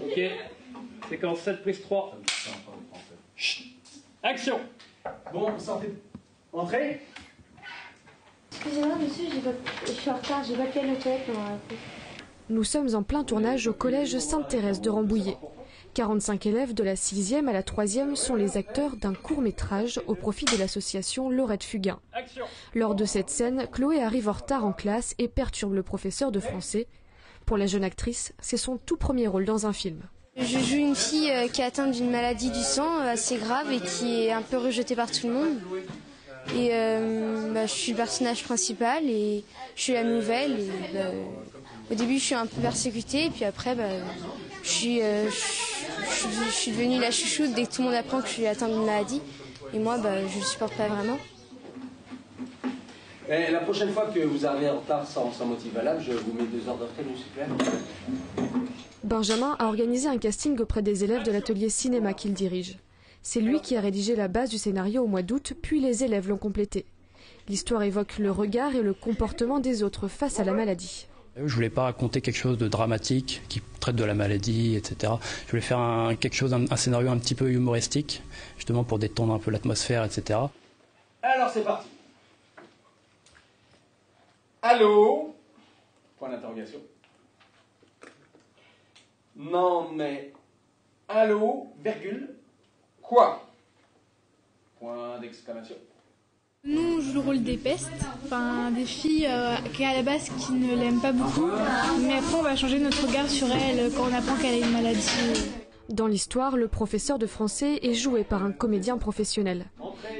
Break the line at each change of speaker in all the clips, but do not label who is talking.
Ok. Séquence 7, prise 3. Chut. Action.
Bon, sortez. Entrez.
Excusez-moi, monsieur, je suis en retard, j'ai pas pu aller aux toilettes pendant la pause.
Nous sommes en plein tournage au collège Sainte-Thérèse de Rambouillet. 45 élèves de la 6e à la 3e sont les acteurs d'un court-métrage au profit de l'association Laurette Fugain. Lors de cette scène, Chloé arrive en retard en classe et perturbe le professeur de français. Pour la jeune actrice, c'est son tout premier rôle dans un film.
Je joue une fille qui est atteinte d'une maladie du sang assez grave et qui est un peu rejetée par tout le monde. Et je suis le personnage principal et je suis la nouvelle. Et, au début, je suis un peu persécutée et puis après, je suis devenue la chouchoute dès que tout le monde apprend que je suis atteinte d'une maladie. Et moi, je ne le supporte pas vraiment.
Et la prochaine fois que vous arrivez en retard sans motif valable, je vous mets 2 heures de retraite, s'il vous plaît.
Benjamin a organisé un casting auprès des élèves de l'atelier cinéma qu'il dirige. C'est lui qui a rédigé la base du scénario au mois d'août, puis les élèves l'ont complété. L'histoire évoque le regard et le comportement des autres face à la maladie.
Je voulais pas raconter quelque chose de dramatique qui traite de la maladie, etc. Je voulais faire un scénario un petit peu humoristique, justement pour détendre un peu l'atmosphère, etc.
Alors c'est parti. Allô? Point d'interrogation. Non mais... Allô, virgule, quoi? Point d'exclamation.
Nous, on joue le rôle des pestes, des filles qui à la base qui ne l'aiment pas beaucoup, mais après on va changer notre regard sur elle quand on apprend qu'elle a une maladie.
Dans l'histoire, le professeur de français est joué par un comédien professionnel.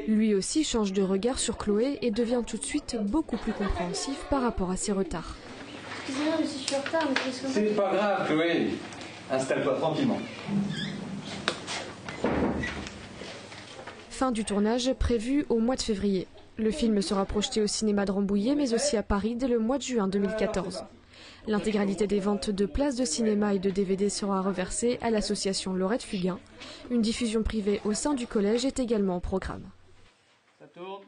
Lui aussi change de regard sur Chloé et devient tout de suite beaucoup plus compréhensif par rapport à ses retards.
Excusez-moi, monsieur, je suis en retard, mais qu'est-ce que...
C'est pas grave, Chloé. Installe-toi tranquillement.
Fin du tournage prévu au mois de février. Le film sera projeté au cinéma de Rambouillet, mais aussi à Paris dès le mois de juin 2014. L'intégralité des ventes de places de cinéma et de DVD sera reversée à l'association Laurette Fugain. Une diffusion privée au sein du collège est également au programme.
Ça tourne.